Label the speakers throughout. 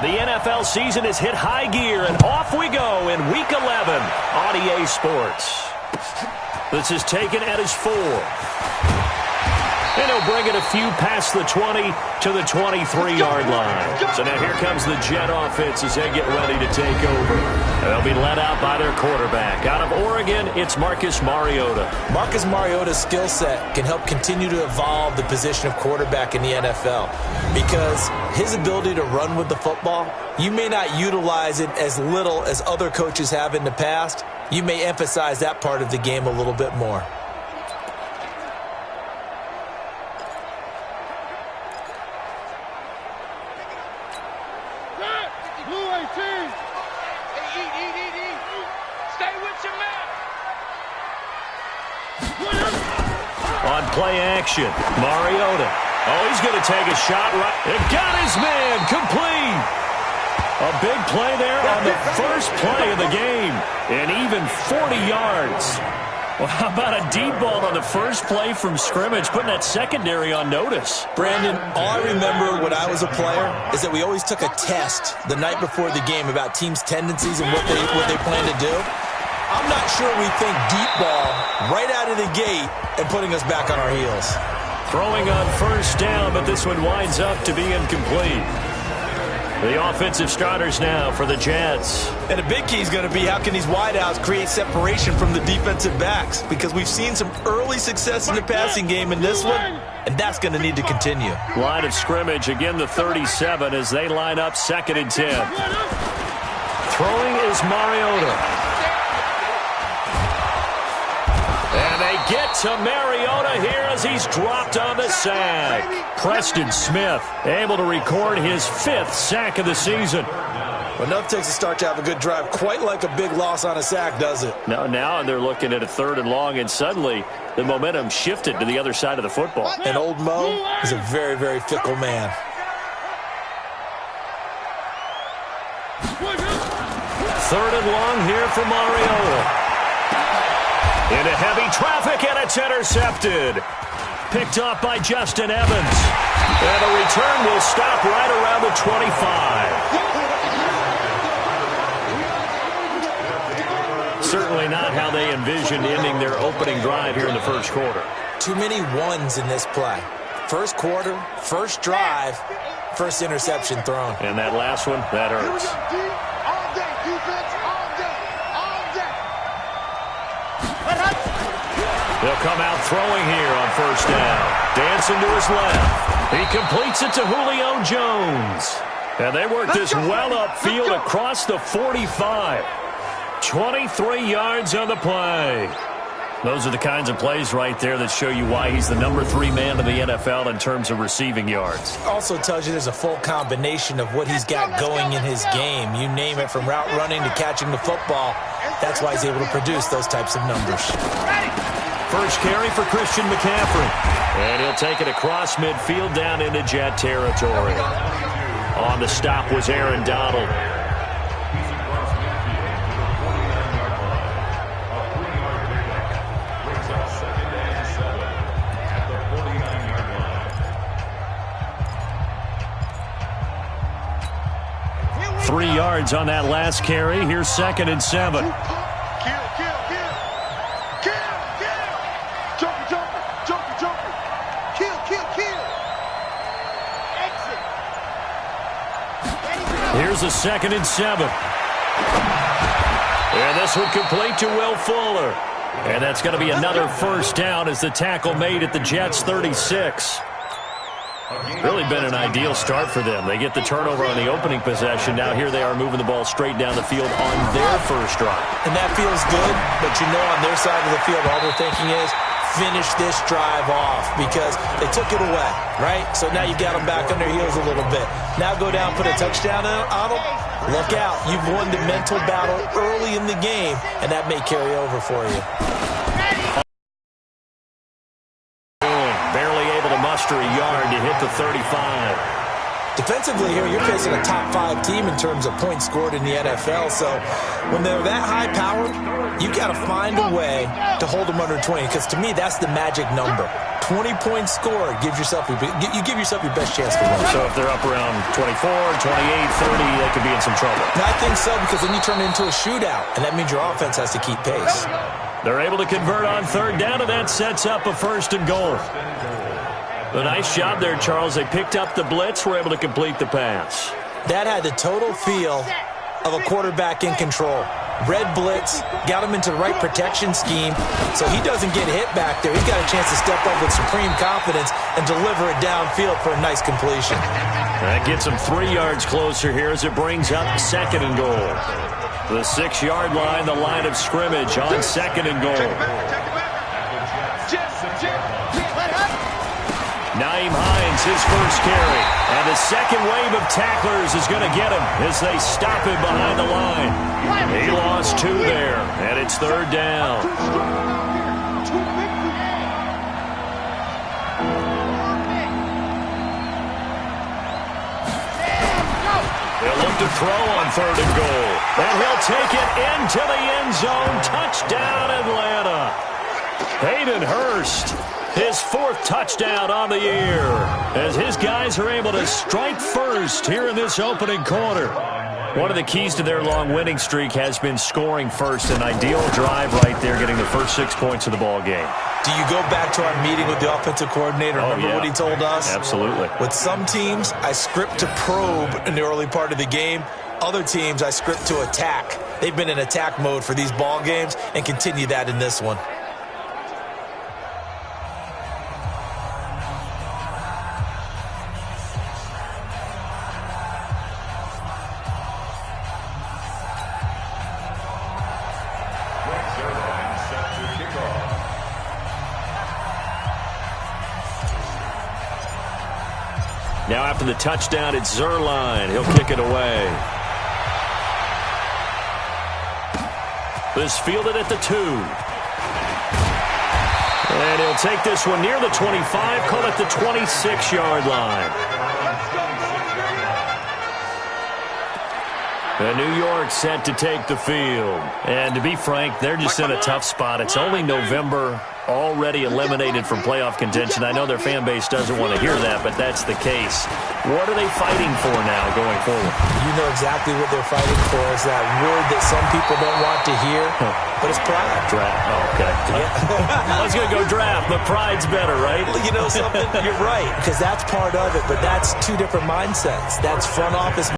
Speaker 1: The NFL season has hit high gear, and off we go in Week 11 on EA Sports. This is taken at his 4. And he'll bring it a few past the 20 to the 23-yard line. So now here comes the Jet offense as they get ready to take over. They'll be led out by their quarterback. Out of Oregon, it's Marcus Mariota.
Speaker 2: Marcus Mariota's skill set can help continue to evolve the position of quarterback in the NFL because his ability to run with the football, you may not utilize it as little as other coaches have in the past. You may emphasize that part of the game a little bit more.
Speaker 1: On play action, Mariota. Oh, he's going to take a shot right. It got his man complete. A big play there on the first play of the game. And even 40 yards. Well, how about a deep ball on the first play from scrimmage, putting that secondary on notice?
Speaker 2: Brandon, all I remember when I was a player is that we always took a test the night before the game about teams' tendencies and what they plan to do. I'm not sure we think deep ball right out of the gate and putting us back on our heels.
Speaker 1: Throwing on first down, but this one winds up to be incomplete. The offensive starters now for the Jets.
Speaker 2: And a big key is going to be how can these wideouts create separation from the defensive backs? Because we've seen some early success in the passing game in this one, and that's going to need to continue.
Speaker 1: Line of scrimmage, again the 37 as they line up 2nd and 10. Throwing is Mariota. And they get to Mariota here as he's dropped on the sack. Preston Smith able to record his 5th sack of the season.
Speaker 2: Well, enough takes to start to have a good drive. Quite like a big loss on a sack, does it?
Speaker 1: Now they're looking at a 3rd and long, and suddenly the momentum shifted to the other side of the football.
Speaker 2: And old Mo is a very, very fickle man.
Speaker 1: 3rd and long here for Mariota. Into heavy traffic, and it's intercepted. Picked off by Justin Evans. And a return will stop right around the 25. Certainly not how they envisioned ending their opening drive here in the first quarter.
Speaker 2: Too many ones in this play. First quarter, first drive, first interception thrown.
Speaker 1: And that last one, that hurts. They'll come out throwing here on first down. Dancing to his left. He completes it to Julio Jones. And they work this well upfield across the 45. 23 yards on the play. Those are the kinds of plays right there that show you why he's the number 3 man in the NFL in terms of receiving yards.
Speaker 2: Also tells you there's a full combination of what he's got going in his game. You name it, from route running to catching the football. That's why he's able to produce those types of numbers.
Speaker 1: First carry for Christian McCaffrey. And he'll take it across midfield down into Jet territory. On the stop was Aaron Donald. Three yards on that last carry. Here's 2nd and 7. Here's a 2nd and 7. And this one complete to Will Fuller. And that's going to be another first down as the tackle made at the Jets' 36. Really been an ideal start for them. They get the turnover on the opening possession. Now here they are moving the ball straight down the field on their first drive.
Speaker 2: And that feels good, but you know on their side of the field all they're thinking is finish this drive off because they took it away, right? So now you got them back on their heels a little bit. Now go down, put a touchdown on them. Look out. You've won the mental battle early in the game, and that may carry over for you.
Speaker 1: Barely able to muster a yard to hit the 35.
Speaker 2: Defensively here, you're facing a top 5 team in terms of points scored in the NFL. So when they're that high-powered, you got to find a way to hold them under 20. Because to me, that's the magic number. 20 points scored, you give yourself your best chance to win.
Speaker 1: So if they're up around 24, 28, 30, they could be in some trouble.
Speaker 2: And I think so, because then you turn it into a shootout, and that means your offense has to keep pace.
Speaker 1: They're able to convert on third down, and that sets up a 1st and goal. A nice job there, Charles. They picked up the blitz, were able to complete the pass.
Speaker 2: That had the total feel of a quarterback in control. Red blitz, got him into the right protection scheme, so he doesn't get hit back there. He's got a chance to step up with supreme confidence and deliver it downfield for a nice completion.
Speaker 1: That gets him 3 yards closer here as it brings up 2nd and goal. The 6-yard line, the line of scrimmage on 2nd and goal. Naeem Hines, his first carry. And the second wave of tacklers is going to get him as they stop him behind the line. He lost 2 there, and it's 3rd down. He'll look to throw on 3rd and goal. And he'll take it into the end zone. Touchdown, Atlanta. Hayden Hurst, his 4th touchdown on the year, as his guys are able to strike first here in this opening quarter. One of the keys to their long winning streak has been scoring first. An ideal drive right there, getting the first 6 points of the ball game.
Speaker 2: Do you go back to our meeting with the offensive coordinator? Remember what he told us?
Speaker 1: Absolutely.
Speaker 2: With some teams, I script to probe in the early part of the game. Other teams, I script to attack. They've been in attack mode for these ball games and continue that in this one.
Speaker 1: Now after the touchdown, it's Zerline. He'll kick it away. This fielded at the 2. And he'll take this one near the 25, call it the 26-yard line. And New York set to take the field. And to be frank, they're just in a tough spot. It's only November, already eliminated from playoff contention. I know their fan base doesn't want to hear that, but that's the case. What are they fighting for now going forward?
Speaker 2: You know exactly what they're fighting for. Is that word that some people don't want to hear, but it's pride.
Speaker 1: Draft. Oh, okay. Yeah. I was going to go draft, but pride's better, right?
Speaker 2: You know something? You're right, because that's part of it, but that's 2 different mindsets. That's front office.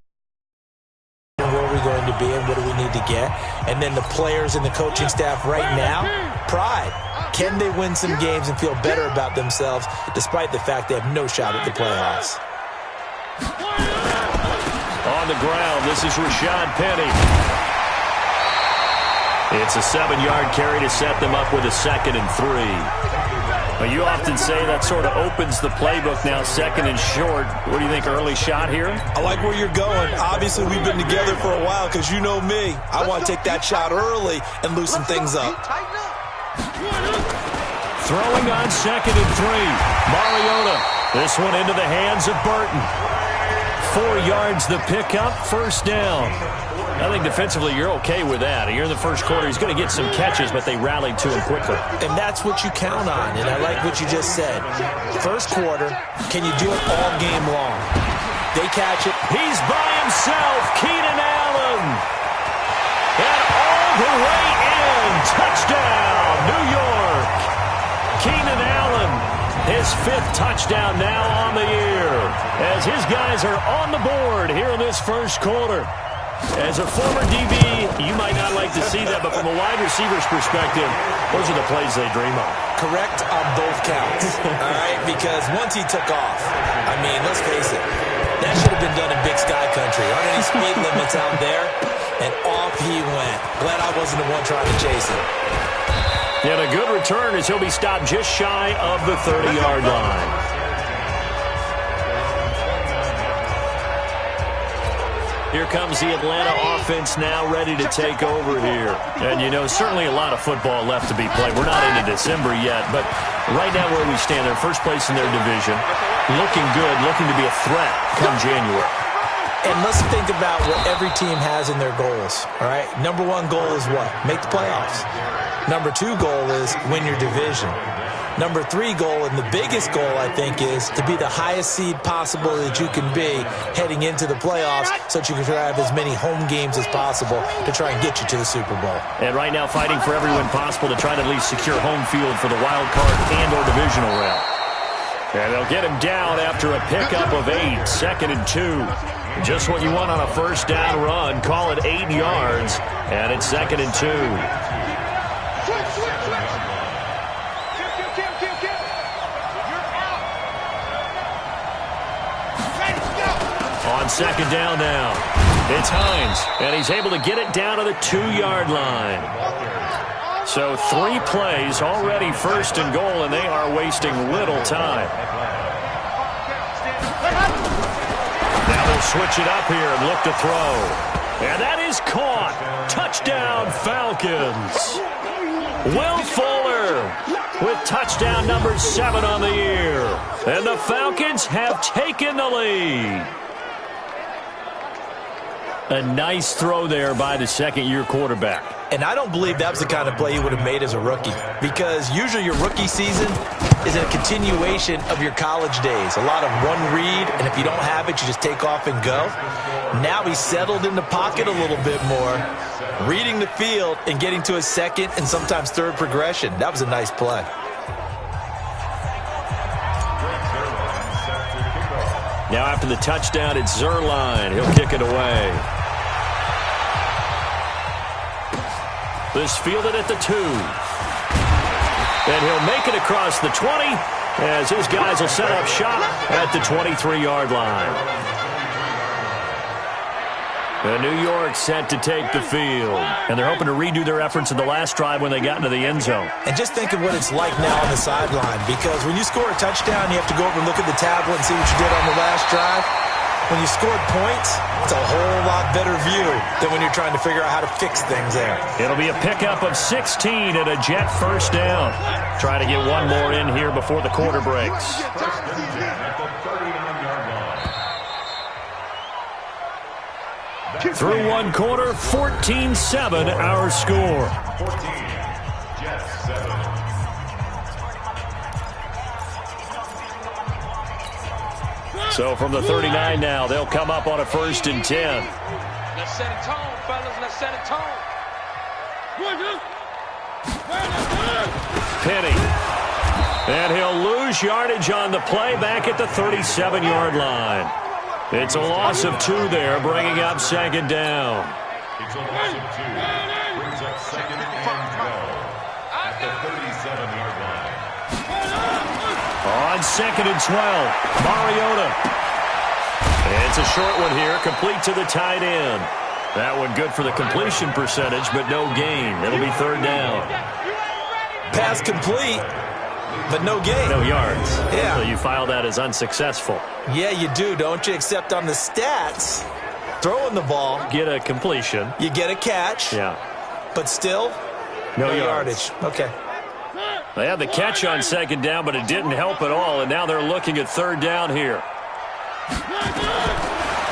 Speaker 2: Where are we going to be and what do we need to get? And then the players and the coaching staff right now, pride. Can they win some games and feel better about themselves despite the fact they have no shot at the playoffs?
Speaker 1: On the ground, this is Rashad Penny. It's a 7-yard carry to set them up with a 2nd and 3. But you often say that sort of opens the playbook now, 2nd and short. What do you think, early shot here?
Speaker 2: I like where you're going. Obviously, we've been together for a while because you know me. I want to take that shot early and loosen things up.
Speaker 1: Throwing on 2nd and 3. Mariota. This one into the hands of Burton. 4 yards the pickup, 1st down. I think defensively you're okay with that. You're in the first quarter. He's going to get some catches, but they rallied to him quickly.
Speaker 2: And that's what you count on, and I like what you just said. First quarter, can you do it all game long? They catch it.
Speaker 1: He's by himself, Keenan Allen. And all the way in. Touchdown, New York. Keenan Allen, his 5th touchdown now on the year, as his guys are on the board here in this first quarter. As a former DB, you might not like to see that, but from a wide receiver's perspective, those are the plays they dream of.
Speaker 2: Correct on both counts, all right? Because once he took off, I mean, let's face it, that should have been done in Big Sky Country. Aren't any speed limits out there? And off he went. Glad I wasn't the one trying to chase him.
Speaker 1: And a good return as he'll be stopped just shy of the 30-yard line. Here comes the Atlanta offense now ready to take over here. And, you know, certainly a lot of football left to be played. We're not into December yet, but right now where we stand, they're first place in their division. Looking good, looking to be a threat come January.
Speaker 2: And let's think about what every team has in their goals, all right? Number one goal is what? Make the playoffs. Number two goal is win your division. Number three goal, and the biggest goal, I think, is to be the highest seed possible that you can be heading into the playoffs so that you can have as many home games as possible to try and get you to the Super Bowl.
Speaker 1: And right now fighting for every win possible to try to at least secure home field for the wild card and or divisional round. And they'll get him down after a pickup of 8, 2nd and 2. Just what you want on a first down run. Call it 8 yards, and it's 2nd and 2. On second down now, it's Hines, and he's able to get it down to the 2-yard line. So 3 plays already first and goal, and they are wasting little time. Now they'll switch it up here and look to throw. And that is caught. Touchdown, Falcons. Will Fuller with touchdown number 7 on the year. And the Falcons have taken the lead. A nice throw there by the second-year quarterback.
Speaker 2: And I don't believe that was the kind of play he would have made as a rookie, because usually your rookie season is a continuation of your college days. A lot of one read, and if you don't have it, you just take off and go. Now he's settled in the pocket a little bit more, reading the field and getting to his second and sometimes third progression. That was a nice play.
Speaker 1: Now after the touchdown, it's Zerline. He'll kick it away. This fielded at the 2. And he'll make it across the 20 as his guys will set up shop at the 23-yard line. New York set to take the field. And they're hoping to redo their efforts in the last drive when they got into the end zone.
Speaker 2: And just think of what it's like now on the sideline, because when you score a touchdown, you have to go over and look at the tablet and see what you did on the last drive. When you scored points, it's a whole lot better view than when you're trying to figure out how to fix things there.
Speaker 1: It'll be a pickup of 16 and a Jet first down. Try to get one more in here before the quarter breaks. Through one quarter, 14-7 our score. So from the 39 now, they'll come up on a 1st and 10.
Speaker 3: Let's set a tone, fellas. Let's set a tone.
Speaker 1: Penny. And he'll lose yardage on the play back at the 37-yard line. It's a loss of 2 there, bringing up 2nd down.
Speaker 4: It's a loss of 2. Brings up 2nd and goal at the 37-yard line.
Speaker 1: On 2nd and 12, Mariota. It's a short one here, complete to the tight end. That one good for the completion percentage, but no gain. It'll be 3rd down.
Speaker 2: Pass complete, but no gain.
Speaker 1: No yards.
Speaker 2: Yeah.
Speaker 1: So you file that as unsuccessful.
Speaker 2: Yeah, you do, don't you? Except on the stats, throwing the ball.
Speaker 1: Get a completion.
Speaker 2: You get a catch.
Speaker 1: Yeah.
Speaker 2: But still,
Speaker 1: no
Speaker 2: yardage. Okay.
Speaker 1: They had the catch on 2nd down, but it didn't help at all, and now they're looking at 3rd down here.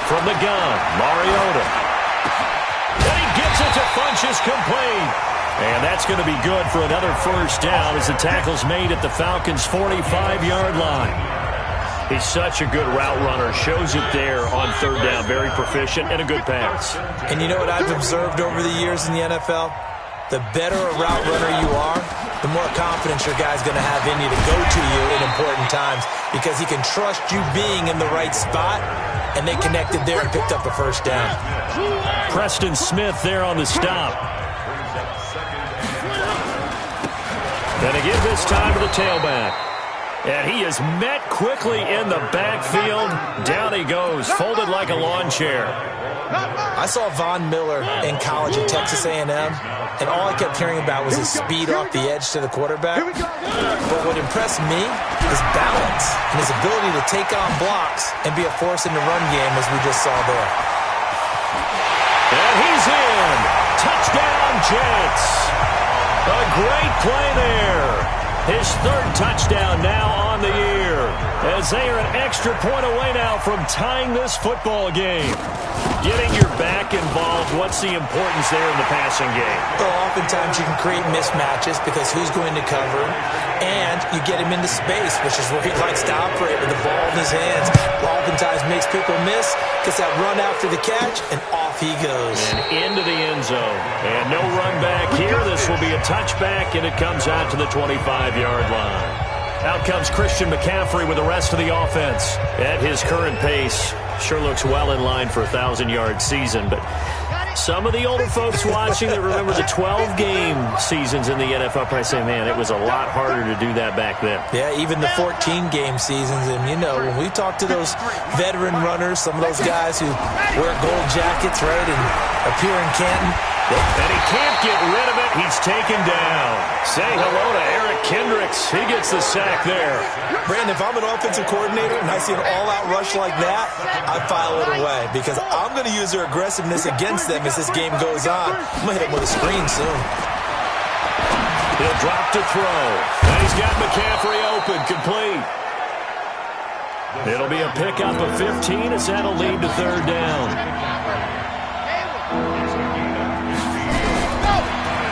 Speaker 1: From the gun, Mariota. And he gets it to Funchess complete. And that's going to be good for another 1st down as the tackle's made at the Falcons' 45-yard line. He's such a good route runner. Shows it there on 3rd down. Very proficient and a good pass.
Speaker 2: And you know what I've observed over the years in the NFL? The better a route runner you are, the more confidence your guy's going to have in you to go to you in important times, because he can trust you being in the right spot, and they connected there and picked up a 1st down.
Speaker 1: Preston Smith there on the stop. And again this time to the tailback. And he is met quickly in the backfield. Down he goes, folded like a lawn chair.
Speaker 2: I saw Von Miller in college at Texas A&M, and all I kept hearing about was his speed off the edge to the quarterback. But what impressed me is balance and his ability to take on blocks and be a force in the run game, as we just saw there.
Speaker 1: And he's in. Touchdown, Jets. A great play there. His third touchdown now on the year, as they are an extra point away now from tying this football game. Getting your back involved, what's the importance there in the passing game?
Speaker 2: Well, oftentimes you can create mismatches because who's going to cover, and you get him into space, which is where he likes to operate with the ball in his hands. Oftentimes makes people miss, gets that run after the catch, and off he goes.
Speaker 1: And into the end zone. And no run back here. This will be a touchback, and it comes out to the 25-yard line. Out comes Christian McCaffrey with the rest of the offense. At his current pace, sure looks well in line for a 1,000-yard season, but some of the older folks watching that remember the 12-game seasons in the NFL probably say, man, it was a lot harder to do that back then.
Speaker 2: Yeah, even the 14-game seasons. And, you know, when we talk to those veteran runners, some of those guys who wear gold jackets, right, and appear in Canton.
Speaker 1: And he can't get rid of it. He's taken down. Say hello to Eric Kendricks. He gets the sack there.
Speaker 2: Brandon, if I'm an offensive coordinator and I see an all-out rush like that, I file it away because I'm going to use their aggressiveness against them as this game goes on. I'm going to hit them with a screen soon.
Speaker 1: He'll drop to throw. And he's got McCaffrey open, complete. It'll be a pickup of 15 as that'll lead to third down.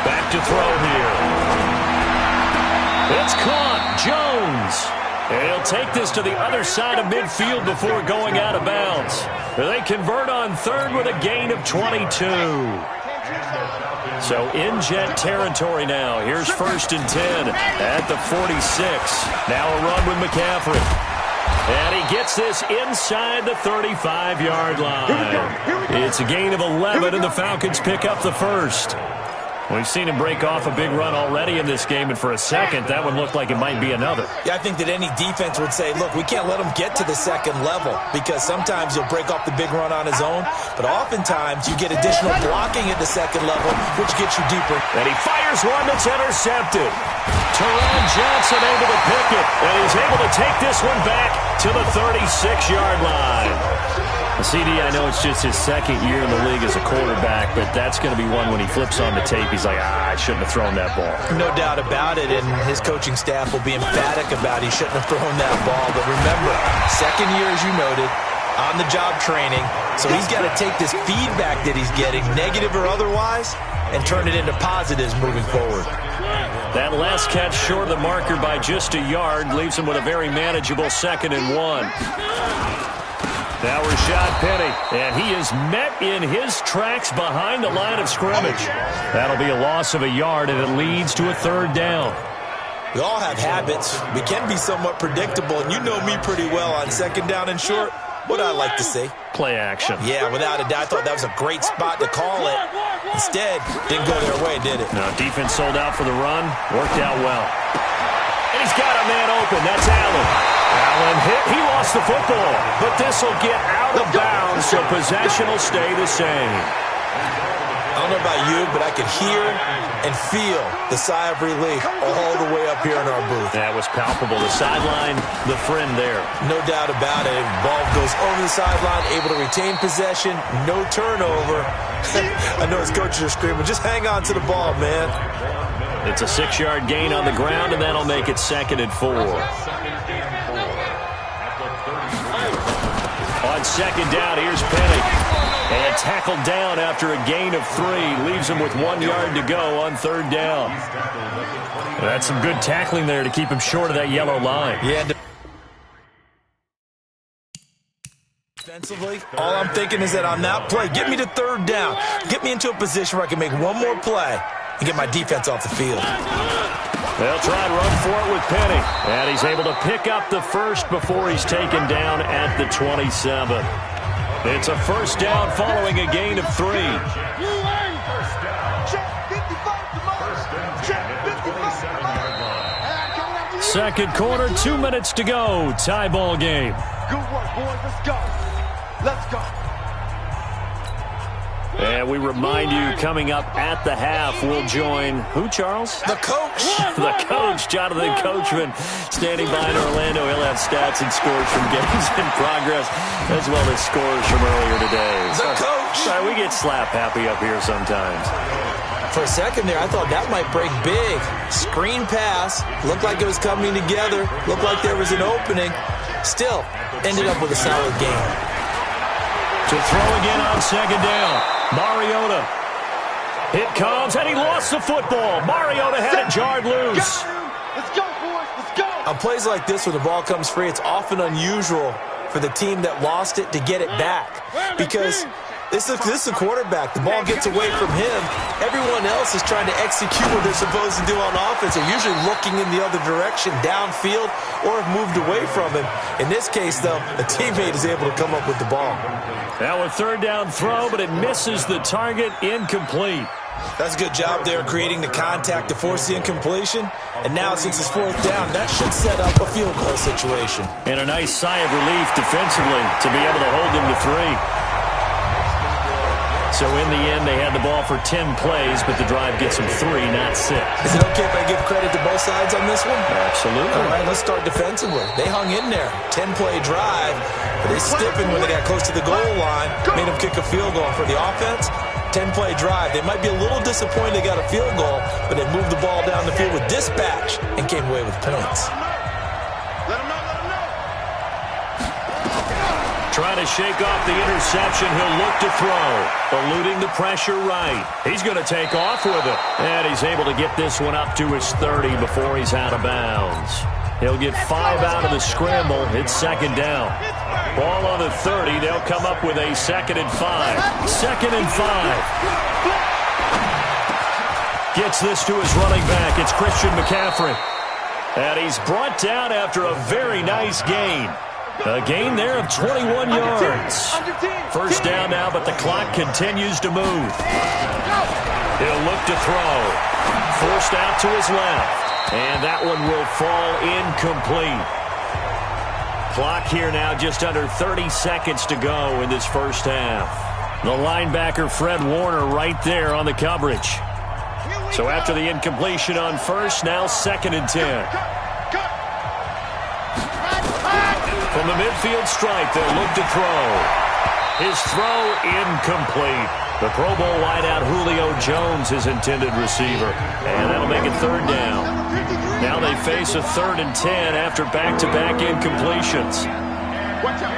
Speaker 1: Back to throw here. It's caught. Jones. And he'll take this to the other side of midfield before going out of bounds. They convert on third with a gain of 22. So in Jet territory now. Here's 1st and 10 at the 46. Now a run with McCaffrey. And he gets this inside the 35-yard line. It's a gain of 11, and the Falcons pick up the first. We've seen him break off a big run already in this game, and for a second, that one looked like it might be another.
Speaker 2: Yeah, I think that any defense would say, look, we can't let him get to the second level because sometimes he'll break off the big run on his own, but oftentimes you get additional blocking at the second level, which gets you deeper.
Speaker 1: And he fires one that's intercepted. Teron Johnson able to pick it, and he's able to take this one back to the 36-yard line. CD, I know it's just his second year in the league as a quarterback, but that's going to be one when he flips on the tape, he's like, I shouldn't have thrown that ball.
Speaker 2: No doubt about it, and his coaching staff will be emphatic about he shouldn't have thrown that ball. But remember, second year, as you noted, on-the-job training, so he's got to take this feedback that he's getting, negative or otherwise, and turn it into positives moving forward.
Speaker 1: That last catch short of the marker by just a yard leaves him with a very manageable 2nd and 1. Now Rashad Penny, and he is met in his tracks behind the line of scrimmage. That'll be a loss of a yard, and it leads to a third down.
Speaker 2: We all have habits. We can be somewhat predictable, and you know me pretty well on 2nd down and short. What I like to see.
Speaker 1: Play action.
Speaker 2: Yeah, without a doubt. I thought that was a great spot to call it. Instead, didn't go their way, did it?
Speaker 1: No, defense sold out for the run. Worked out well. And he's got a man open. That's Allen. Allen hit. He lost the football. But this will get out of bounds, so possession will stay the same.
Speaker 2: I don't know about you, but I could hear and feel the sigh of relief all the way up here in our booth.
Speaker 1: That was palpable. The sideline, the friend there.
Speaker 2: No doubt about it. Ball goes over the sideline, able to retain possession, no turnover. I know his coaches are screaming, just hang on to the ball, man.
Speaker 1: It's a 6-yard gain on the ground, and that'll make it 2nd and 4. On 2nd down, here's Penny. And tackled down after a gain of 3. Leaves him with 1 yard to go on 3rd down. That's some good tackling there to keep him short of that yellow line.
Speaker 2: Yeah. Defensively, all I'm thinking is that on that play, get me to 3rd down. Get me into a position where I can make one more play and get my defense off the field.
Speaker 1: They'll try and run for it with Penny. And he's able to pick up the first before he's taken down at the 27. It's a 1st down following a gain of 3. Second quarter, 2 minutes to go. Tie ball game.
Speaker 3: Good work, boys. Let's go. Let's go.
Speaker 1: And we remind you, coming up at the half, we'll join who, Charles?
Speaker 2: The coach.
Speaker 1: The coach, Jonathan Coachman, standing by in Orlando. He'll have stats and scores from games in progress, as well as scores from earlier today.
Speaker 2: The coach.
Speaker 1: Sorry, we get slap happy up here sometimes.
Speaker 2: For a second there, I thought that might break big. Screen pass. Looked like it was coming together. Looked like there was an opening. Still, ended up with a solid game.
Speaker 1: To throw again on second down. Mariota. It comes, and he lost the football. Mariota had it jarred loose.
Speaker 3: Let's go, boys. Let's go.
Speaker 2: On plays like this where the ball comes free, it's often unusual for the team that lost it to get it back. Because this is a quarterback. The ball gets away from him. Everyone else is trying to execute what they're supposed to do on offense. They're usually looking in the other direction, downfield, or have moved away from him. In this case, though, a teammate is able to come up with the ball.
Speaker 1: Now a third down throw, but it misses the target, incomplete.
Speaker 2: That's a good job there creating the contact to force the incompletion. And now, since it's fourth down, that should set up a field goal situation.
Speaker 1: And a nice sigh of relief defensively to be able to hold them to 3. So in the end, they had the ball for 10 plays, but the drive gets them 3, not 6.
Speaker 2: Is it okay if I give credit to both sides on this one?
Speaker 1: Absolutely.
Speaker 2: All right, let's start defensively. They hung in there. 10-play drive, but they stiffened when they got close to the goal line, made them kick a field goal. For the offense, 10-play drive. They might be a little disappointed they got a field goal, but they moved the ball down the field with dispatch and came away with points.
Speaker 3: Let him know.
Speaker 1: Trying to shake off the interception. He'll look to throw. Eluding the pressure right. He's going to take off with it. And he's able to get this one up to his 30 before he's out of bounds. He'll get 5 out of the scramble. It's second down. Ball on the 30. They'll come up with a 2nd and 5. 2nd and 5. Gets this to his running back. It's Christian McCaffrey. And he's brought down after a very nice gain. A gain there of 21 yards. First down now, but the clock continues to move. He'll look to throw. Forced out to his left. And that one will fall incomplete. Clock here now just under 30 seconds to go in this first half. The linebacker, Fred Warner, right there on the coverage. So after the incompletion on first, now 2nd and 10. From the midfield stripe, they'll look to throw. His throw incomplete. The Pro Bowl wideout Julio Jones, his intended receiver. And that'll make it third down. Now they face a 3rd and 10 after back-to-back incompletions.
Speaker 3: Watch out.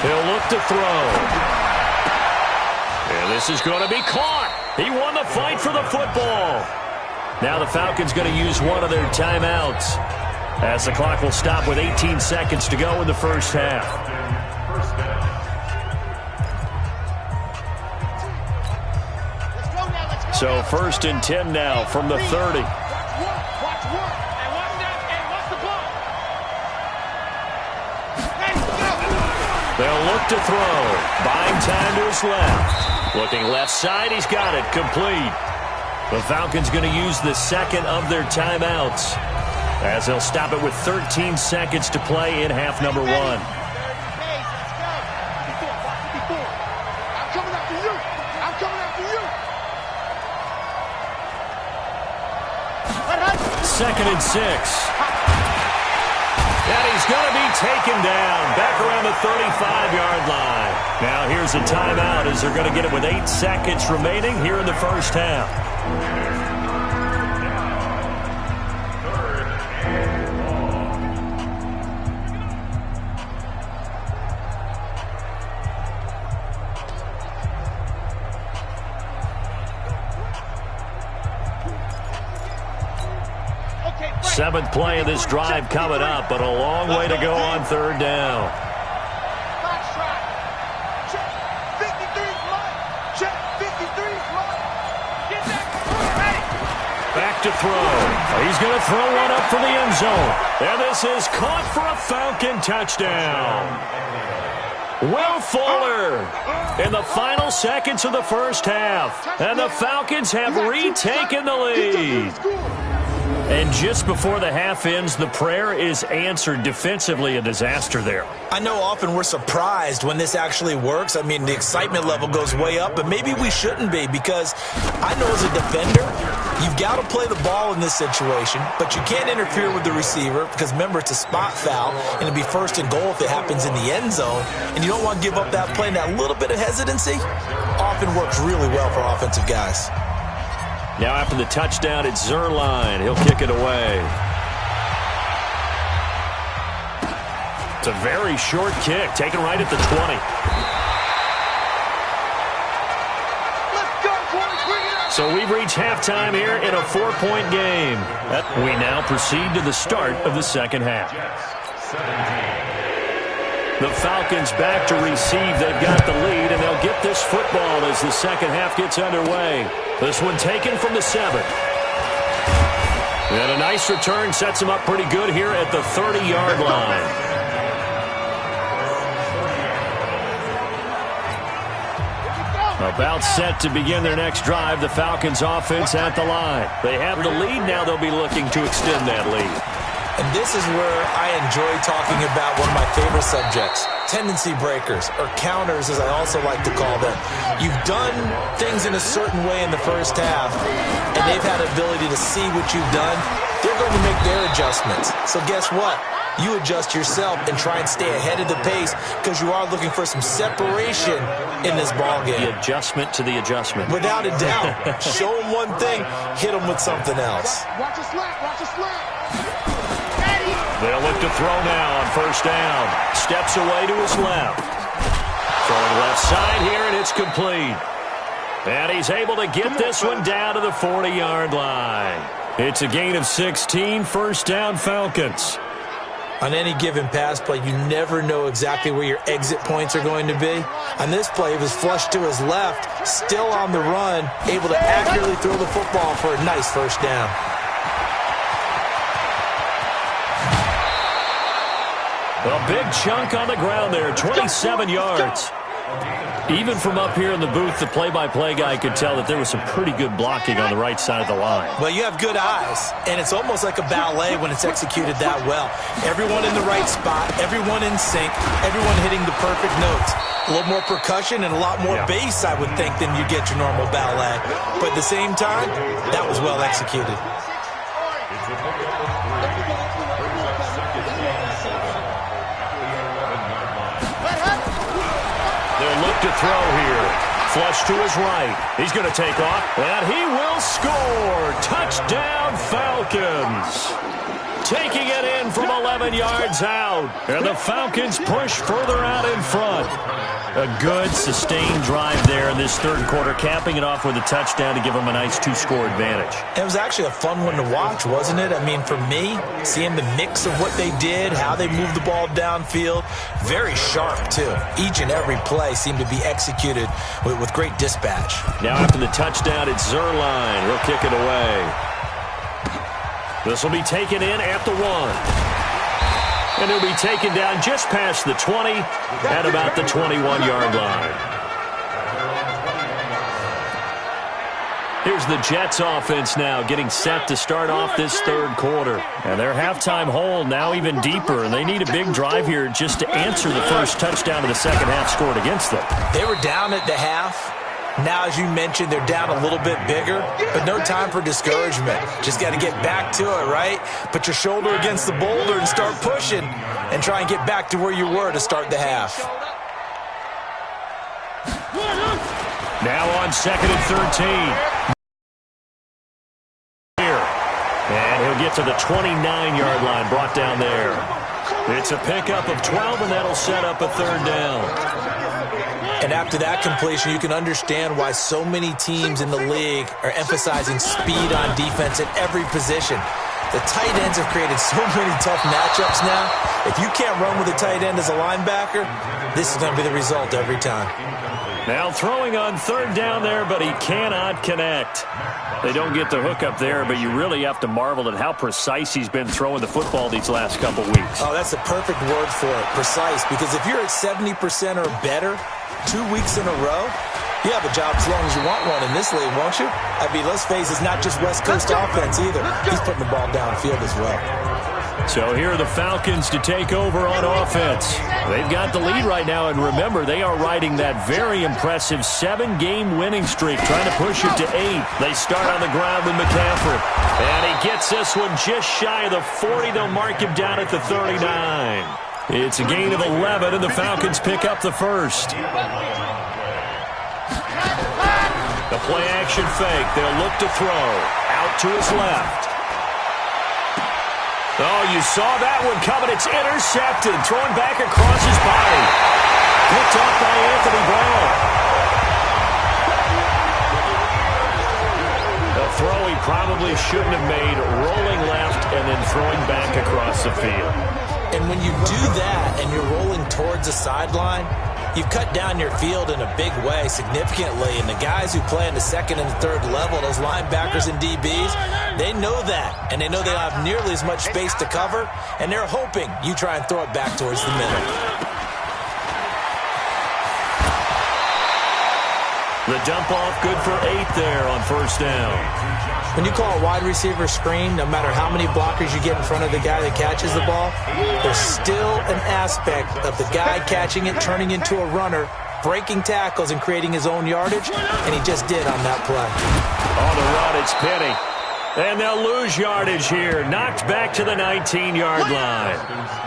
Speaker 1: He'll look to throw. And this is going to be caught. He won the fight for the football. Now the Falcons going to use one of their timeouts as the clock will stop with 18 seconds to go in the first half. So 1st and 10 now from the 30. They'll look to throw. Buying time to his left. Looking left side, he's got it. Complete. The Falcons going to use the 2nd of their timeouts as they'll stop it with 13 seconds to play in half number 1.
Speaker 3: I'm coming after you.
Speaker 1: 2nd and 6. And he's going to be taken down back around the 35-yard line. Now here's a timeout as they're going to get it with 8 seconds remaining here in the first half. Seventh play of this drive coming up, but a long way to go on third down. Back to throw. He's going to throw one up for the end zone. And this is caught for a Falcon touchdown. Will Fuller in the final seconds of the first half. And the Falcons have retaken the lead. And just before the half ends, the prayer is answered. Defensively, a disaster there.
Speaker 2: I know often we're surprised when this actually works. I mean, the excitement level goes way up, but maybe we shouldn't be, because I know as a defender, you've got to play the ball in this situation, but you can't interfere with the receiver because, remember, it's a spot foul, and it'll be first and goal if it happens in the end zone, and you don't want to give up that play. And that little bit of hesitancy often works really well for offensive guys.
Speaker 1: Now after the touchdown, it's Zerline. He'll kick it away. It's a very short kick, taken right at the 20. So we've reached halftime here in a 4-point game. We now proceed to the start of the second half. The Falcons back to receive. They've got the lead, and they'll get this football as the second half gets underway. This one taken from the 7. And a nice return sets them up pretty good here at the 30-yard line. About set to begin their next drive. The Falcons offense at the line. They have the lead. Now they'll be looking to extend that lead.
Speaker 2: And this is where I enjoy talking about one of my favorite subjects, tendency breakers, or counters as I also like to call them. You've done things in a certain way in the first half, and they've had the ability to see what you've done. They're going to make their adjustments. So guess what? You adjust yourself and try and stay ahead of the pace, because you are looking for some separation in this ballgame.
Speaker 1: The adjustment to the adjustment.
Speaker 2: Without a doubt. Show them one thing, hit them with something else.
Speaker 3: Watch a slap, watch a slap.
Speaker 1: They'll look to throw now on first down. Steps away to his left. Throwing left side here, and it's complete. And he's able to get this one down to the 40-yard line. It's a gain of 16, first down Falcons.
Speaker 2: On any given pass play, you never know exactly where your exit points are going to be. On this play, it was flushed to his left, still on the run, able to accurately throw the football for a nice first down.
Speaker 1: A big chunk on the ground there, 27 yards. Even from up here in the booth, the play-by-play guy could tell that there was some pretty good blocking on the right side of the line.
Speaker 2: Well, you have good eyes, and it's almost like a ballet when it's executed that well. Everyone in the right spot, everyone in sync, everyone hitting the perfect notes. A little more percussion and a lot more bass, I would think, than you get your normal ballet. But at the same time, that was well executed.
Speaker 1: They'll look to throw here. Flush to his right. He's going to take off, and he will score. Touchdown, Falcons. Taking it in from 11 yards out. And the Falcons push further out in front. A good, sustained drive there in this third quarter, capping it off with a touchdown to give them a nice 2-score advantage.
Speaker 2: It was actually a fun one to watch, wasn't it? I mean, for me, seeing the mix of what they did, how they moved the ball downfield, very sharp, too. Each and every play seemed to be executed with great dispatch.
Speaker 1: Now after the touchdown, it's Zerline. He'll kick it away. This will be taken in at the 1. And he'll be taken down just past the 20 at about the 21-yard line. Here's the Jets offense now getting set to start off this third quarter. And their halftime hole now even deeper, and they need a big drive here just to answer the first touchdown of the second half scored against them.
Speaker 2: They were down at the half. Now, as you mentioned, they're down a little bit bigger, but no time for discouragement. Just got to get back to it, right? Put your shoulder against the boulder and start pushing and try and get back to where you were to start the half.
Speaker 1: Now on 2nd and 13. Here. And he'll get to the 29-yard line, brought down there. It's a pickup of 12, and that'll set up a third down.
Speaker 2: And after that completion, you can understand why so many teams in the league are emphasizing speed on defense at every position. The tight ends have created so many tough matchups now. If you can't run with a tight end as a linebacker, this is going to be the result every time.
Speaker 1: Now throwing on third down there, but he cannot connect. They don't get the hook up there, but you really have to marvel at how precise he's been throwing the football these last couple weeks.
Speaker 2: Oh, that's the perfect word for it, precise. Because if you're at 70% or better 2 weeks in a row, You have a job as long as you want one in this league, won't you? I mean, let's face it, it's not just West Coast offense either. He's putting the ball downfield as well.
Speaker 1: So here are the Falcons to take over on offense. They've got the lead right now, and remember, they are riding that very impressive 7-game winning streak, trying to push it to 8. They start on the ground with McCaffrey. And he gets this one just shy of the 40. They'll mark him down at the 39. It's a gain of 11, and the Falcons pick up the first. The play-action fake. They'll look to throw. Out to his left. Oh, you saw that one coming. It's intercepted. Throwing back across his body. Picked off by Anthony Brown. A throw he probably shouldn't have made. Rolling left and then throwing back across the field.
Speaker 2: And when you do that and you're rolling towards the sideline, you've cut down your field in a big way, significantly. And the guys who play in the second and third level, those linebackers and DBs, they know that. And they know they don't have nearly as much space to cover. And they're hoping you try and throw it back towards the middle.
Speaker 1: The dump off good for 8 there on first down.
Speaker 2: When you call a wide receiver screen, no matter how many blockers you get in front of the guy that catches the ball, there's still an aspect of the guy catching it, turning into a runner, breaking tackles and creating his own yardage, and he just did on that play.
Speaker 1: On the run, it's Penny. And they'll lose yardage here. Knocked back to the 19-yard line.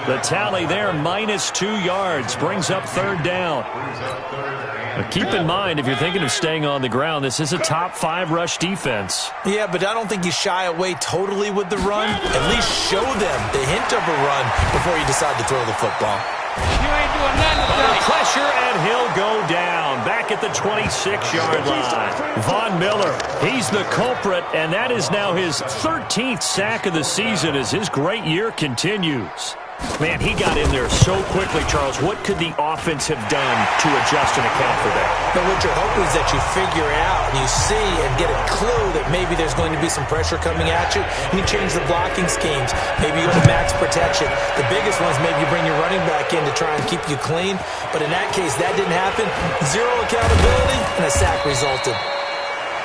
Speaker 1: The tally there, -2 yards, brings up third down. But keep in mind, if you're thinking of staying on the ground, this is a top-5 rush defense.
Speaker 2: Yeah, but I don't think you shy away totally with the run. At least show them the hint of a run before you decide to throw the football.
Speaker 5: You ain't doing nothing today.
Speaker 1: Under pressure, and he'll go down. Back at the 26-yard line. Von Miller, he's the culprit, and that is now his 13th sack of the season as his great year continues. Man, he got in there so quickly, Charles. What could the offense have done to adjust and account for that?
Speaker 2: But what you're hoping is that you figure out and you see and get a clue that maybe there's going to be some pressure coming at you, and you change the blocking schemes. Maybe you go to max protection. The biggest one is maybe you bring your running back in to try and keep you clean. But in that case, that didn't happen. Zero accountability, and a sack resulted.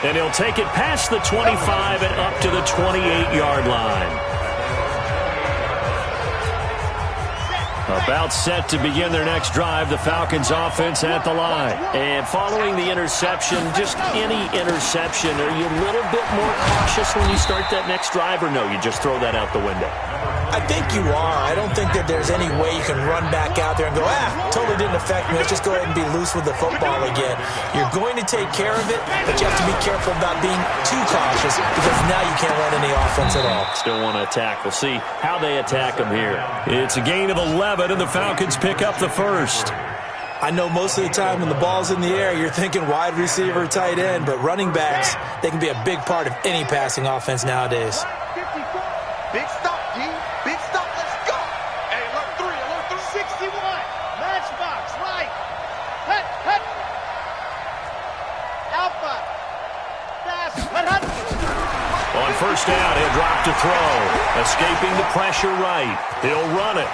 Speaker 1: And he'll take it past the 25 and up to the 28-yard line. About set to begin their next drive, the Falcons offense at the line. And following the interception, just any interception, are you a little bit more cautious when you start that next drive, or no, you just throw that out the window?
Speaker 2: I think you are. I don't think that there's any way you can run back out there and go, totally didn't affect me. Let's just go ahead and be loose with the football again. You're going to take care of it, but you have to be careful about being too cautious because now you can't run any offense at all.
Speaker 1: Still want to attack. We'll see how they attack them here. It's a gain of 11, and the Falcons pick up the first.
Speaker 2: I know most of the time when the ball's in the air, you're thinking wide receiver, tight end, but running backs, they can be a big part of any passing offense nowadays.
Speaker 3: Big stop, G. Big stop. Let's go. Hey, alert 3, alert 3.
Speaker 5: 61. Matchbox, right. Hut, hut. Alpha. Dash. Hut, hut.
Speaker 1: On first down, he'll drop to throw. Escaping the pressure right. He'll run it.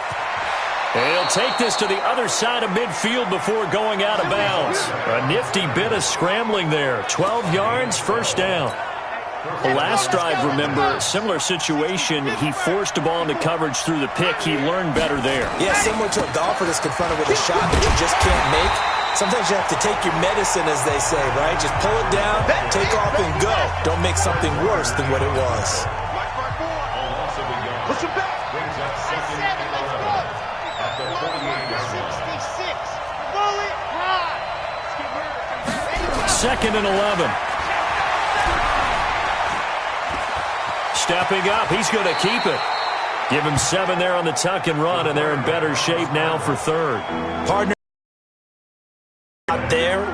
Speaker 1: And he'll take this to the other side of midfield before going out of bounds. A nifty bit of scrambling there. 12 yards, first down. The last drive, remember, similar situation. He forced a ball into coverage through the pick. He learned better there.
Speaker 2: Yeah, similar to a golfer that's confronted with a shot that you just can't make. Sometimes you have to take your medicine, as they say, right? Just pull it down, take off, and go. Don't make something worse than what it was.
Speaker 3: Push him back.
Speaker 4: Brings up second and 11 at the 48-yard line.
Speaker 5: 66. Bullet high.
Speaker 1: Second and 11. Stepping up, he's going to keep it. Give him 7 there on the tuck and run, and they're in better shape now for third.
Speaker 2: Partner.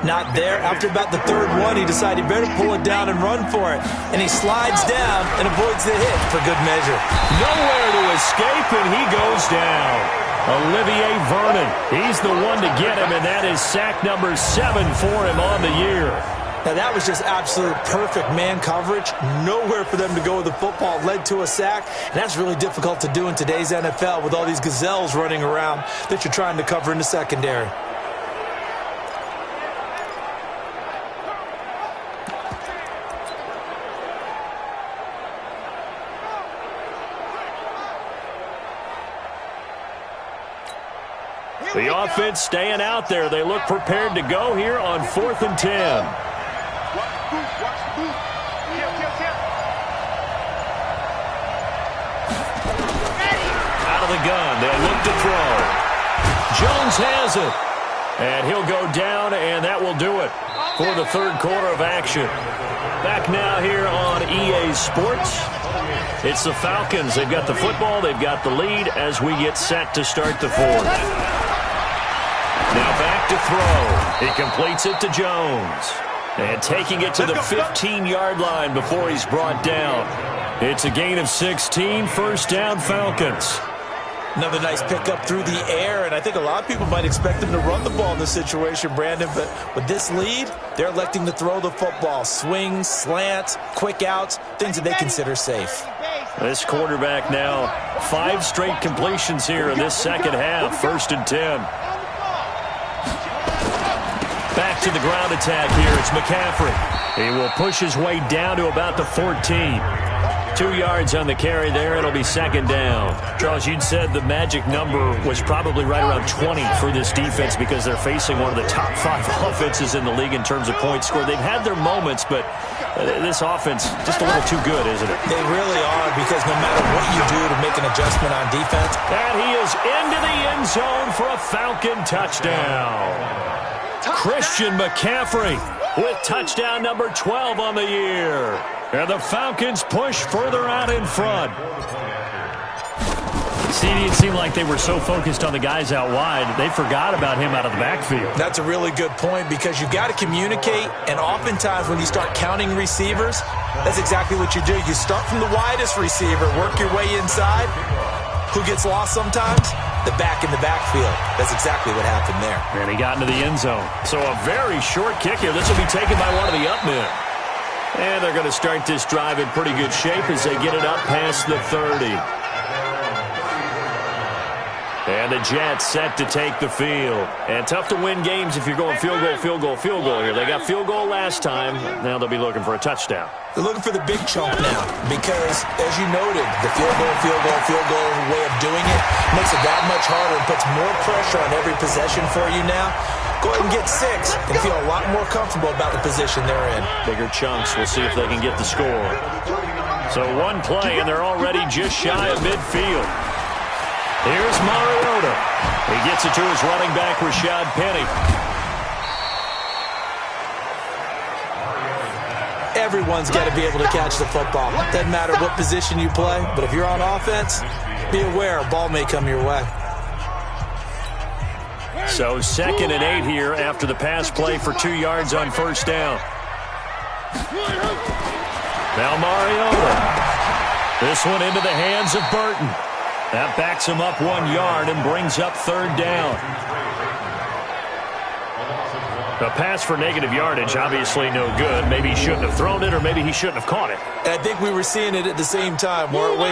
Speaker 2: Not there. After about the third one, he decided he better pull it down and run for it. And he slides down and avoids the hit for good measure.
Speaker 1: Nowhere to escape, and he goes down. Olivier Vernon, he's the one to get him, and that is sack number 7 for him on the year.
Speaker 2: Now, that was just absolute perfect man coverage. Nowhere for them to go with the football. Led to a sack, and that's really difficult to do in today's NFL with all these gazelles running around that you're trying to cover in the secondary.
Speaker 1: The offense staying out there. They look prepared to go here on 4th and 10. Out of the gun. They'll look to throw. Jones has it. And he'll go down, and that will do it for the third quarter of action. Back now here on EA Sports. It's the Falcons. They've got the football. They've got the lead as we get set to start the fourth. Now back to throw. He completes it to Jones. And taking it to the 15-yard line before he's brought down. It's a gain of 16, first down Falcons.
Speaker 2: Another nice pickup through the air, and I think a lot of people might expect them to run the ball in this situation, Brandon, but with this lead, they're electing to throw the football. Swings, slants, quick outs, things that they consider safe.
Speaker 1: This quarterback now, 5 straight completions here in this second half, 1st and 10. Back to the ground attack here. It's McCaffrey. He will push his way down to about the 14. 2 yards on the carry there. It'll be second down. Charles, you'd said the magic number was probably right around 20 for this defense because they're facing one of the top 5 offenses in the league in terms of points scored. They've had their moments, but this offense just a little too good, isn't it?
Speaker 2: They really are, because no matter what you do to make an adjustment on defense.
Speaker 1: And he is into the end zone for a Falcon touchdown. Christian McCaffrey with touchdown number 12 on the year. And the Falcons push further out in front. See, it seemed like they were so focused on the guys out wide, they forgot about him out of the backfield.
Speaker 2: That's a really good point, because you've got to communicate, and oftentimes when you start counting receivers, that's exactly what you do. You start from the widest receiver, work your way inside. Who gets lost sometimes? The back in the backfield. That's exactly what happened there.
Speaker 1: And he got into the end zone. So a very short kick here. This will be taken by one of the up men. And they're going to start this drive in pretty good shape as they get it up past the 30. And the Jets set to take the field. And tough to win games if you're going field goal, field goal, field goal here. They got field goal last time. Now they'll be looking for a touchdown.
Speaker 2: They're looking for the big chunk now because, as you noted, the field goal way of doing it makes it that much harder and puts more pressure on every possession for you now. Go ahead and get 6 and feel a lot more comfortable about the position they're in.
Speaker 1: Bigger chunks. We'll see if they can get the score. So one play, and they're already just shy of midfield. Here's Mariota. He gets it to his running back, Rashad Penny.
Speaker 2: Everyone's got to be able to catch the football. Doesn't matter what position you play, but if you're on offense, be aware a ball may come your way.
Speaker 1: So 2nd and 8 here after the pass play for 2 yards on first down. Now Mariota. This one into the hands of Burton. That backs him up 1 yard and brings up 3rd down. A pass for negative yardage, obviously no good. Maybe he shouldn't have thrown it, or maybe he shouldn't have caught it.
Speaker 2: And I think we were seeing it at the same time, weren't we?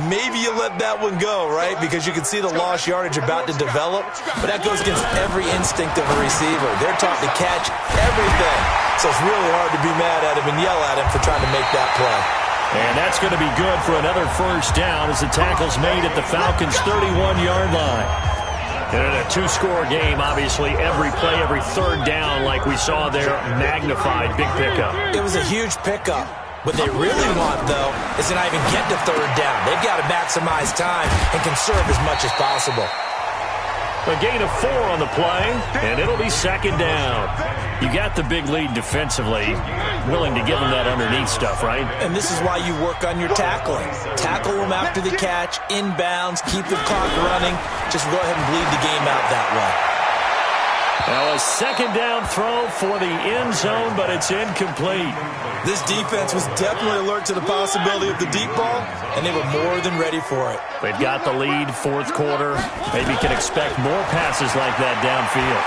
Speaker 2: Maybe you let that one go, right? Because you can see the lost yardage about to develop. But that goes against every instinct of a receiver. They're taught to catch everything. So it's really hard to be mad at him and yell at him for trying to make that play.
Speaker 1: And that's going to be good for another first down as the tackle's made at the Falcons' 31-yard line. And in a 2-score game, obviously, every play, every 3rd down, like we saw there, magnified. Big pickup.
Speaker 2: It was a huge pickup. What they really want, though, is to not even get to 3rd down. They've got to maximize time and conserve as much as possible.
Speaker 1: A gain of 4 on the play, and it'll be 2nd down. You got the big lead defensively, willing to give them that underneath stuff, right?
Speaker 2: And this is why you work on your tackling. Tackle them after the catch, inbounds, keep the clock running. Just go ahead and bleed the game out that way.
Speaker 1: Now a 2nd down throw for the end zone, but it's incomplete.
Speaker 2: This defense was definitely alert to the possibility of the deep ball, and they were more than ready for it.
Speaker 1: They've got the lead, 4th quarter. Maybe can expect more passes like that downfield.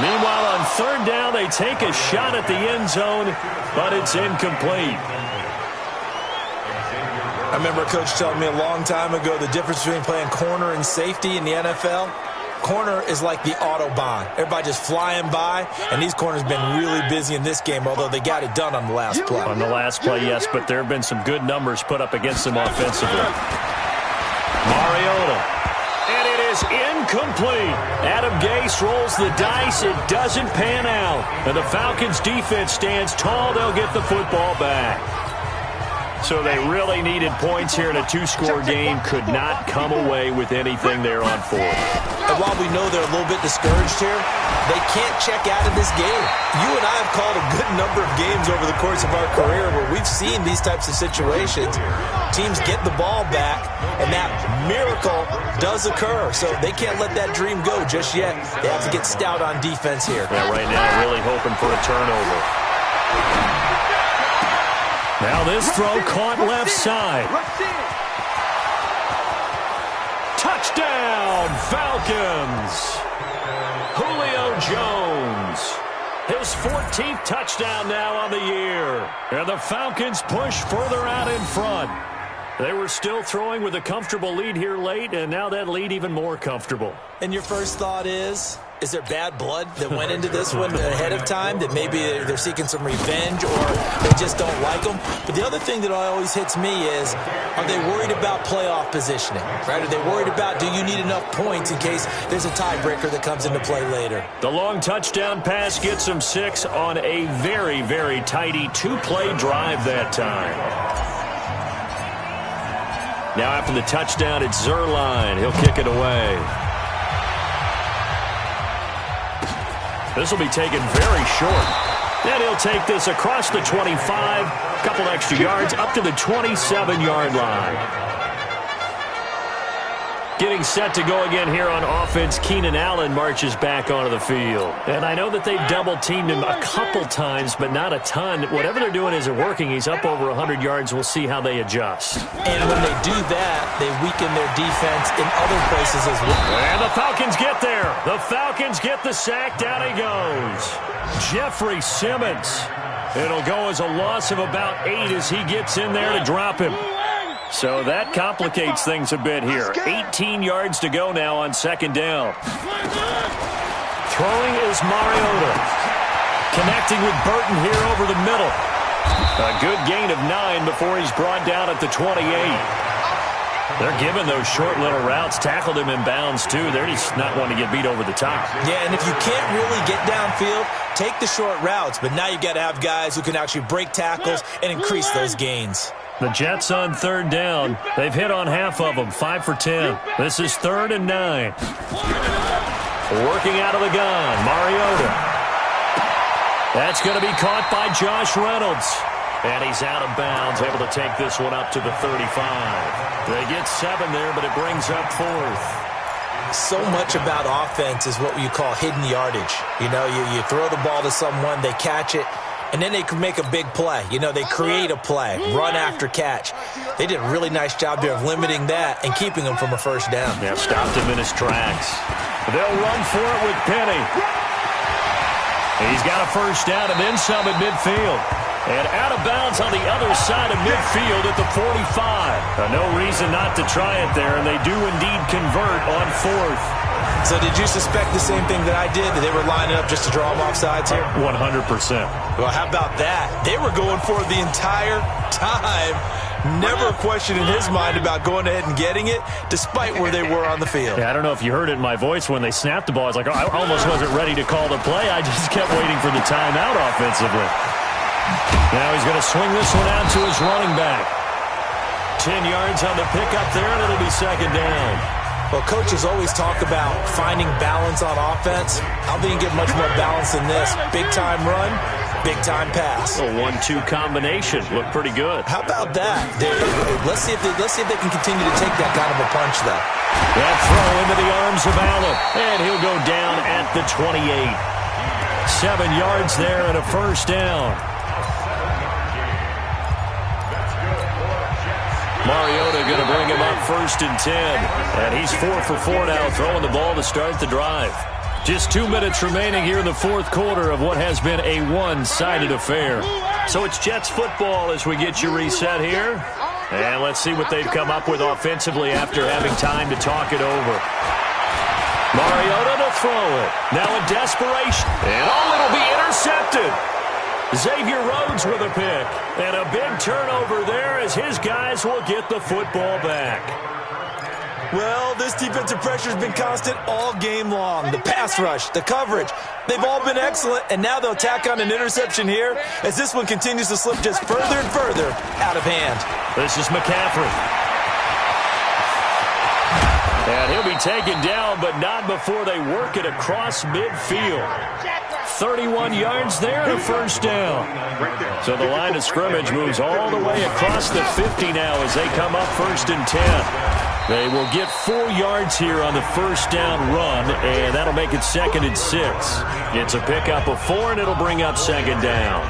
Speaker 1: Meanwhile, on 3rd down, they take a shot at the end zone, but it's incomplete.
Speaker 2: I remember a coach telling me a long time ago the difference between playing corner and safety in the NFL. Corner is like the Autobahn. Everybody just flying by, and these corners have been really busy in this game, although they got it done on the last play.
Speaker 1: On the last play, yes, but there have been some good numbers put up against them offensively. Mariota is incomplete. Adam Gase rolls the dice. It doesn't pan out. And the Falcons defense stands tall. They'll get the football back. So they really needed points here in a two-score game. Could not come away with anything there on fourth.
Speaker 2: And while we know they're a little bit discouraged here, they can't check out of this game. You and I have called a good number of games over the course of our career where we've seen these types of situations. Teams get the ball back, and that miracle does occur. So they can't let that dream go just yet. They have to get stout on defense here.
Speaker 1: Yeah, right now really hoping for a turnover. Now this throw caught left side. Touchdown, Falcons! Julio Jones. His 14th touchdown now on the year. And the Falcons push further out in front. They were still throwing with a comfortable lead here late, and now that lead even more comfortable.
Speaker 2: And your first thought is there bad blood that went into this one ahead of time, that maybe they're seeking some revenge or they just don't like them? But the other thing that always hits me is, are they worried about playoff positioning, right? Are they worried about, do you need enough points in case there's a tiebreaker that comes into play later?
Speaker 1: The long touchdown pass gets them 6 on a very, very tidy two-play drive that time. Now after the touchdown, it's Zerline. He'll kick it away. This will be taken very short. And he'll take this across the 25, a couple extra yards, up to the 27-yard line. Getting set to go again here on offense, Keenan Allen marches back onto the field. And I know that they've double-teamed him a couple times, but not a ton. Whatever they're doing isn't working. He's up over 100 yards. We'll see how they adjust.
Speaker 2: And when they do that, they weaken their defense in other places as well.
Speaker 1: And the Falcons get there. The Falcons get the sack. Down he goes. Jeffrey Simmons. It'll go as a loss of about 8 as he gets in there to drop him. So that complicates things a bit here. 18 yards to go now on second down. Throwing is Mariota. Connecting with Burton here over the middle. A good gain of 9 before he's brought down at the 28. They're giving those short little routes. Tackled him in bounds, too. They're just not wanting to get beat over the top.
Speaker 2: Yeah, and if you can't really get downfield, take the short routes. But now you've got to have guys who can actually break tackles and increase those gains.
Speaker 1: The Jets on third down. They've hit on half of them, 5 for 10. This is 3rd and 9. Working out of the gun, Mariota. That's going to be caught by Josh Reynolds. And he's out of bounds, able to take this one up to the 35. They get 7 there, but it brings up 4th.
Speaker 2: So much about offense is what you call hidden yardage. You know, you throw the ball to someone, they catch it, and then they can make a big play. You know, they create a play, run after catch. They did a really nice job there of limiting that and keeping him from a first down.
Speaker 1: Yeah, stopped him in his tracks. They'll run for it with Penny. He's got a first down and then some at midfield. And out of bounds on the other side of midfield at the 45. No reason not to try it there, and they do indeed convert on 4th.
Speaker 2: So did you suspect the same thing that I did, that they were lining up just to draw them off sides here?
Speaker 1: 100%.
Speaker 2: Well, how about that? They were going for it the entire time. Never a question in his mind about going ahead and getting it, despite where they were on the field.
Speaker 1: Yeah, I don't know if you heard it in my voice when they snapped the ball. I was like, I almost wasn't ready to call the play. I just kept waiting for the timeout offensively. Now he's going to swing this one out to his running back. 10 yards on the pickup there, and it'll be second down.
Speaker 2: Well, coaches always talk about finding balance on offense. I don't think you get much more balance than this. Big-time run, big-time pass.
Speaker 1: A 1-2 combination. Looked pretty good.
Speaker 2: How about that? Let's see if they can continue to take that kind of a punch, though.
Speaker 1: That throw into the arms of Allen, and he'll go down at the 28. 7 yards there and a first down. Mariota going to bring him up 1st and 10. And he's 4 for 4 now, throwing the ball to start the drive. Just 2 minutes remaining here in the 4th quarter of what has been a one-sided affair. So it's Jets football as we get you reset here. And let's see what they've come up with offensively after having time to talk it over. Mariota to throw it. Now in desperation. And it'll be intercepted. Xavier Rhodes with a pick. And a big turnover there as his guys will get the football back.
Speaker 2: Well, this defensive pressure has been constant all game long. The pass rush, the coverage, they've all been excellent, and now they'll tack on an interception here as this one continues to slip just further and further out of hand.
Speaker 1: This is McCaffrey. And he'll be taken down, but not before they work it across midfield. 31 yards there and a first down. So the line of scrimmage moves all the way across the 50 now as they come up 1st and 10. They will get 4 yards here on the first down run, and that'll make it 2nd and 6. It's a pickup of 4, and it'll bring up 2nd down.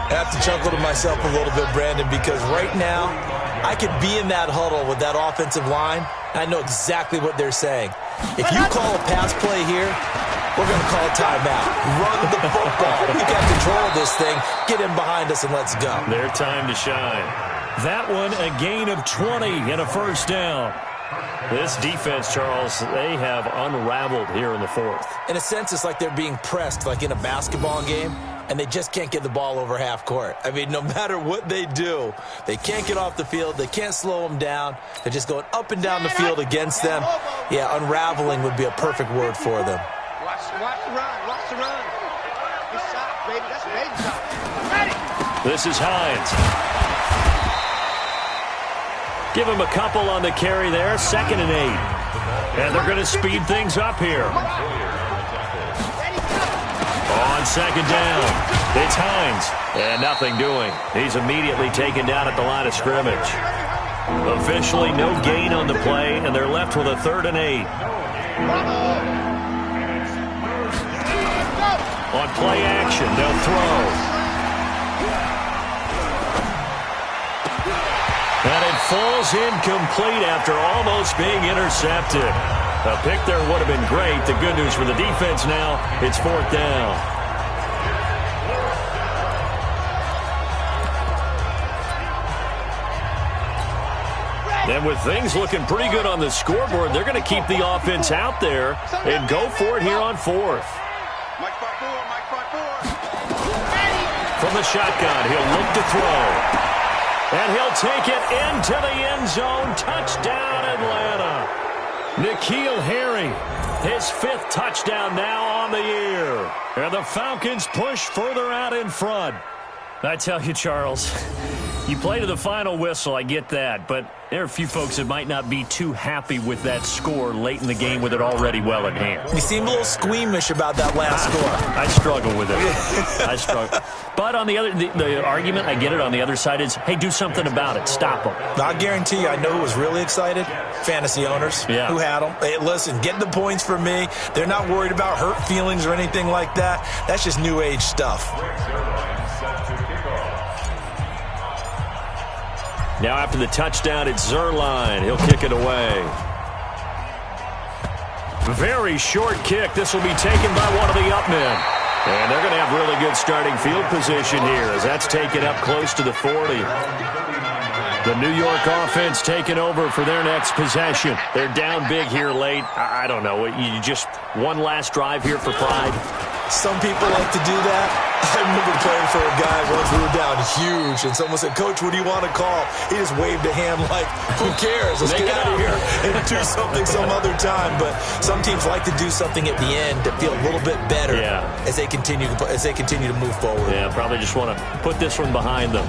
Speaker 2: I have to chuckle to myself a little bit, Brandon, because right now I could be in that huddle with that offensive line, and I know exactly what they're saying. If you call a pass play here, we're going to call a timeout. Run the football. We got control of this thing. Get in behind us and let's go.
Speaker 1: Their time to shine. That one, a gain of 20 and a first down. This defense, Charles, they have unraveled here in the 4th.
Speaker 2: In a sense, it's like they're being pressed like in a basketball game, and they just can't get the ball over half court. I mean, no matter what they do, they can't get off the field. They can't slow them down. They're just going up and down the field against them. Yeah, unraveling would be a perfect word for them.
Speaker 5: Watch the run. Watch the run. Good shot, baby. That's a baby shot. Ready.
Speaker 1: This is Hines. Give him a couple on the carry there. 2nd and 8. And they're going to speed things up here. On 2nd down, it's Hines. And nothing doing. He's immediately taken down at the line of scrimmage. Officially no gain on the play, and they're left with a 3rd and 8. On play action, they'll throw. And it falls incomplete after almost being intercepted. A pick there would have been great. The good news for the defense now, it's 4th down. And with things looking pretty good on the scoreboard, they're going to keep the offense out there and go for it here on 4th. From the shotgun, he'll look to throw. And he'll take it into the end zone. Touchdown, Atlanta. N'Keal Harry, his 5th touchdown now on the year. And the Falcons push further out in front. I tell you, Charles, you play to the final whistle, I get that. But there are a few folks that might not be too happy with that score late in the game with it already well in hand.
Speaker 2: You seem a little squeamish about that last score.
Speaker 1: I struggle with it. I struggle. But on the other, the argument, I get it, on the other side is, hey, do something about it. Stop them.
Speaker 2: I guarantee you, I know who was really excited. Fantasy owners who had them. Hey, listen, get the points for me. They're not worried about hurt feelings or anything like that. That's just new age stuff.
Speaker 1: Now after the touchdown, it's Zuerlein. He'll kick it away. Very short kick. This will be taken by one of the up men. And they're going to have really good starting field position here as that's taken up close to the 40. The New York offense taking over for their next possession. They're down big here late. I don't know. You just one last drive here for pride.
Speaker 2: Some people like to do that. I remember playing for a guy once. We were down huge, and someone said, "Coach, what do you want to call?" He just waved a hand like, "Who cares? Let's get out of here and do something some other time." But some teams like to do something at the end to feel a little bit better as they continue to move forward.
Speaker 1: Yeah, probably just want to put this one behind them.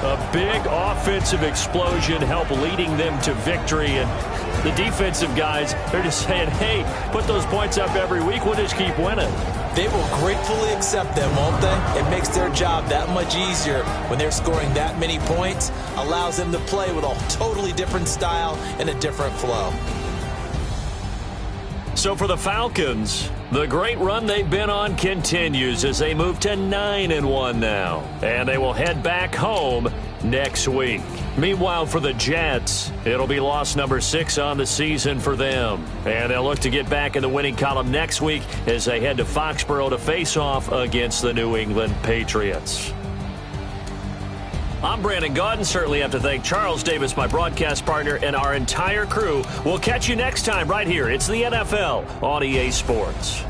Speaker 1: A big offensive explosion help leading them to victory, and the defensive guys, they're just saying, hey, put those points up every week, we'll just keep winning.
Speaker 2: They will gratefully accept them, won't they? It makes their job that much easier when they're scoring that many points, allows them to play with a totally different style and a different flow.
Speaker 1: So for the Falcons, the great run they've been on continues as they move to 9-1 now. And they will head back home next week. Meanwhile, for the Jets, it'll be loss number 6 on the season for them. And they'll look to get back in the winning column next week as they head to Foxborough to face off against the New England Patriots. I'm Brandon Gaudin. Certainly have to thank Charles Davis, my broadcast partner, and our entire crew. We'll catch you next time right here. It's the NFL on EA Sports.